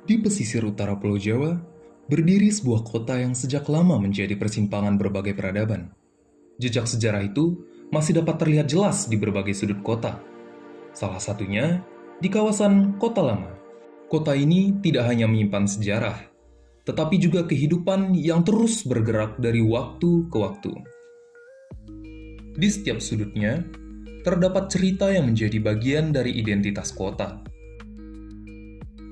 Di pesisir utara Pulau Jawa, berdiri sebuah kota yang sejak lama menjadi persimpangan berbagai peradaban. Jejak sejarah itu masih dapat terlihat jelas di berbagai sudut kota. Salah satunya di kawasan Kota Lama. Kota ini tidak hanya menyimpan sejarah, tetapi juga kehidupan yang terus bergerak dari waktu ke waktu. Di setiap sudutnya, terdapat cerita yang menjadi bagian dari identitas kota.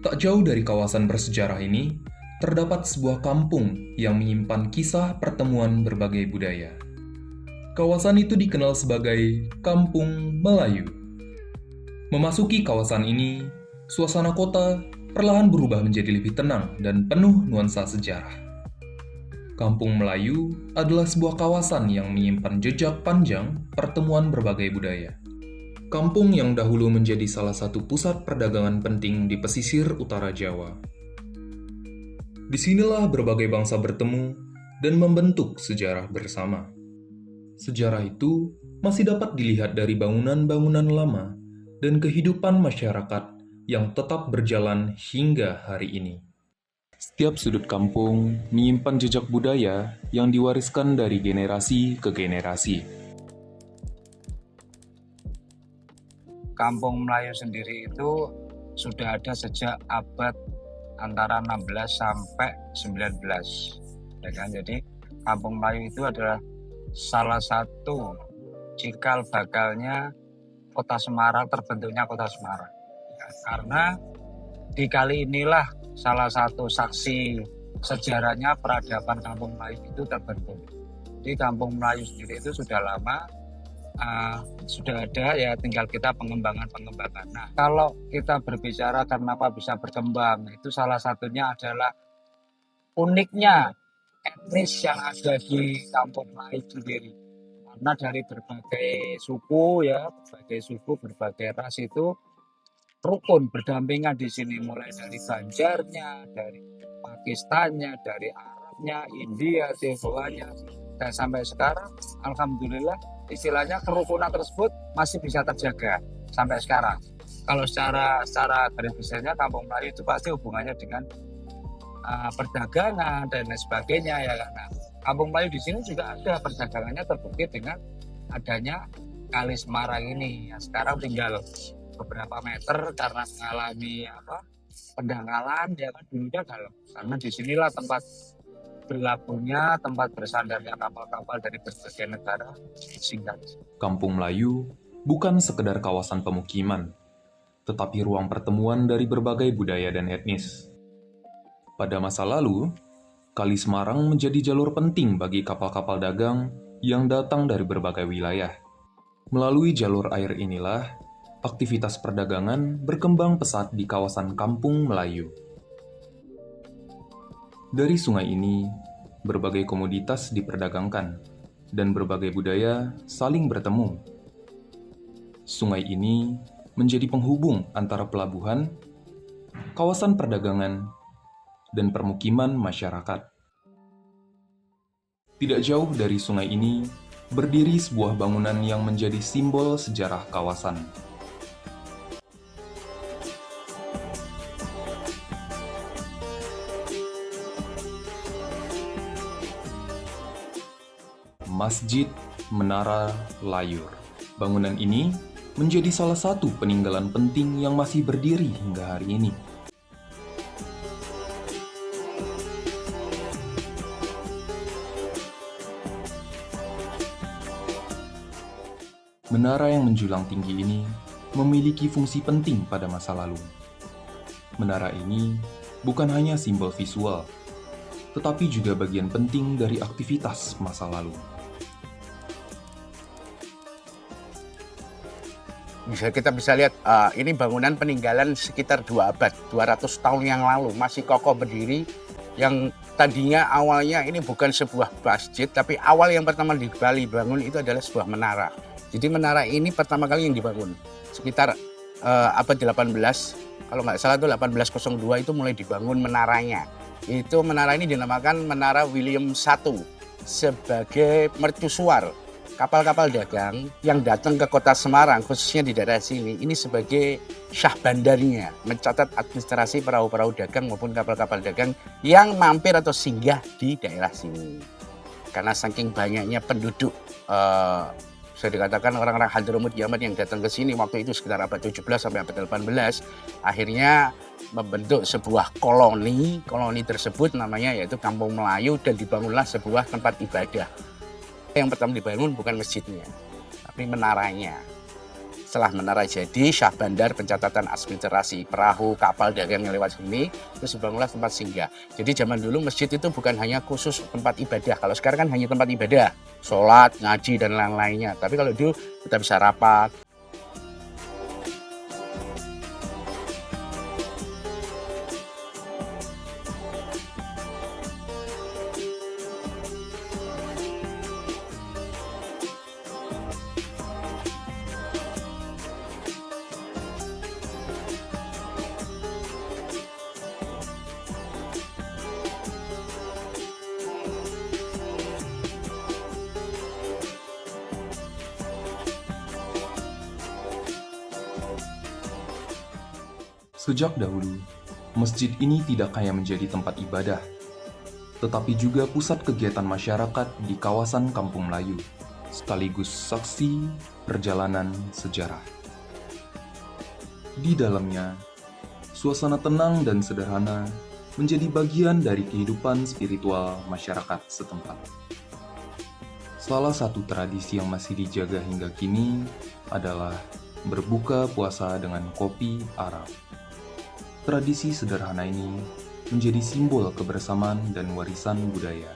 Tak jauh dari kawasan bersejarah ini, terdapat sebuah kampung yang menyimpan kisah pertemuan berbagai budaya. Kawasan itu dikenal sebagai Kampung Melayu. Memasuki kawasan ini, suasana kota perlahan berubah menjadi lebih tenang dan penuh nuansa sejarah. Kampung Melayu adalah sebuah kawasan yang menyimpan jejak panjang pertemuan berbagai budaya. Kampung yang dahulu menjadi salah satu pusat perdagangan penting di pesisir utara Jawa. Disinilah berbagai bangsa bertemu dan membentuk sejarah bersama. Sejarah itu masih dapat dilihat dari bangunan-bangunan lama dan kehidupan masyarakat yang tetap berjalan hingga hari ini. Setiap sudut kampung menyimpan jejak budaya yang diwariskan dari generasi ke generasi. Kampung Melayu sendiri itu sudah ada sejak abad antara 16 sampai 19. Ya kan? Jadi Kampung Melayu itu adalah salah satu cikal bakalnya Kota Semarang, terbentuknya Kota Semarang. Ya, karena di kali inilah salah satu saksi sejarahnya peradaban Kampung Melayu itu terbentuk. Di Kampung Melayu sendiri itu sudah lama, sudah ada, ya tinggal kita pengembangan. Nah, kalau kita berbicara kenapa bisa berkembang, itu salah satunya adalah uniknya etnis yang ada di Kampung Melayu sendiri. Karena dari berbagai suku, berbagai ras itu rukun berdampingan di sini, mulai dari Banjarnya, dari Pakistannya, dari Arabnya, India, Tionghoanya, dan sampai sekarang alhamdulillah istilahnya kerukunan tersebut masih bisa terjaga sampai sekarang. Kalau secara garis besarnya Kampung Melayu itu pasti hubungannya dengan perdagangan dan lain sebagainya, ya kan. Nah, Kampung Melayu di sini juga ada perdagangannya, terbukti dengan adanya Kali Semarang ini. Ya, sekarang tinggal beberapa meter karena mengalami pendangkalan, ya kan, dulunya dalam. Karena disinilah tempat berlabuhnya, tempat bersandarnya kapal-kapal dari berbagai negara singgah. Kampung Melayu bukan sekedar kawasan pemukiman, tetapi ruang pertemuan dari berbagai budaya dan etnis. Pada masa lalu, Kali Semarang menjadi jalur penting bagi kapal-kapal dagang yang datang dari berbagai wilayah. Melalui jalur air inilah, aktivitas perdagangan berkembang pesat di kawasan Kampung Melayu. Dari sungai ini, berbagai komoditas diperdagangkan, dan berbagai budaya saling bertemu. Sungai ini menjadi penghubung antara pelabuhan, kawasan perdagangan, dan permukiman masyarakat. Tidak jauh dari sungai ini, berdiri sebuah bangunan yang menjadi simbol sejarah kawasan. Masjid Menara Layur. Bangunan ini menjadi salah satu peninggalan penting yang masih berdiri hingga hari ini. Menara yang menjulang tinggi ini memiliki fungsi penting pada masa lalu. Menara ini bukan hanya simbol visual, tetapi juga bagian penting dari aktivitas masa lalu. Kita bisa lihat ini bangunan peninggalan sekitar 2 abad, 200 tahun yang lalu, masih kokoh berdiri. Yang tadinya awalnya ini bukan sebuah masjid, tapi awal yang pertama di Bali bangun itu adalah sebuah menara. Jadi menara ini pertama kali yang dibangun sekitar abad 18, kalau nggak salah itu 1802 itu mulai dibangun menaranya. Itu menara ini dinamakan Menara William I sebagai mercusuar. kapal-kapal dagang yang datang ke kota Semarang, khususnya di daerah sini, ini sebagai syah bandarnya, mencatat administrasi perahu-perahu dagang maupun kapal-kapal dagang yang mampir atau singgah di daerah sini. Karena saking banyaknya penduduk, bisa dikatakan orang-orang Hadramut Yaman yang datang ke sini waktu itu sekitar abad 17 sampai abad 18, akhirnya membentuk sebuah koloni. Koloni tersebut namanya yaitu Kampung Melayu, dan dibangunlah sebuah tempat ibadah. Yang pertama dibangun bukan masjidnya, tapi menaranya. Setelah menara jadi, syah bandar pencatatan administrasi perahu, kapal dagang yang lewat sini, terus dibangunlah tempat singgah. Jadi zaman dulu masjid itu bukan hanya khusus tempat ibadah. Kalau sekarang kan hanya tempat ibadah, sholat, ngaji, dan lain-lainnya. Tapi kalau dulu kita bisa rapat. Sejak dahulu, masjid ini tidak hanya menjadi tempat ibadah, tetapi juga pusat kegiatan masyarakat di kawasan Kampung Melayu, sekaligus saksi perjalanan sejarah. Di dalamnya, suasana tenang dan sederhana menjadi bagian dari kehidupan spiritual masyarakat setempat. Salah satu tradisi yang masih dijaga hingga kini adalah berbuka puasa dengan kopi Arab. Tradisi sederhana ini menjadi simbol kebersamaan dan warisan budaya.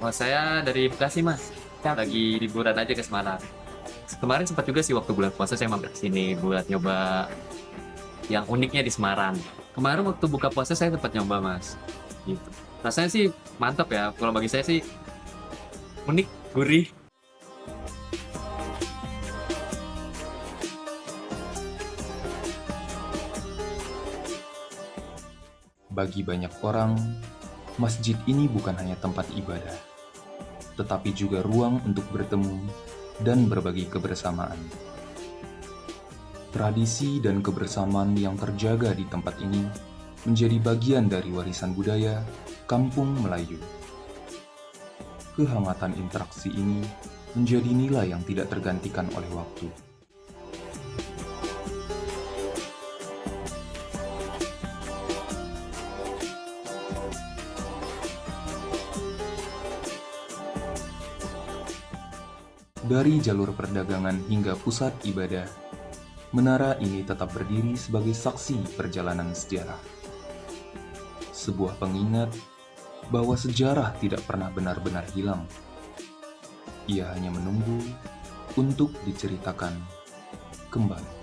Oh, saya dari Bekasi, Mas. Lagi liburan aja ke Semarang. Kemarin sempat juga sih waktu bulan puasa saya mampir ke sini buat nyoba yang uniknya di Semarang. Kemarin waktu buka puasa saya sempat nyoba, Mas. Gitu. Rasanya sih mantap ya. Kalau bagi saya sih unik, gurih. Bagi banyak orang, masjid ini bukan hanya tempat ibadah, tetapi juga ruang untuk bertemu dan berbagi kebersamaan. Tradisi dan kebersamaan yang terjaga di tempat ini menjadi bagian dari warisan budaya Kampung Melayu. Kehangatan interaksi ini menjadi nilai yang tidak tergantikan oleh waktu. Dari jalur perdagangan hingga pusat ibadah, menara ini tetap berdiri sebagai saksi perjalanan sejarah. Sebuah pengingat bahwa sejarah tidak pernah benar-benar hilang. Ia hanya menunggu untuk diceritakan kembali.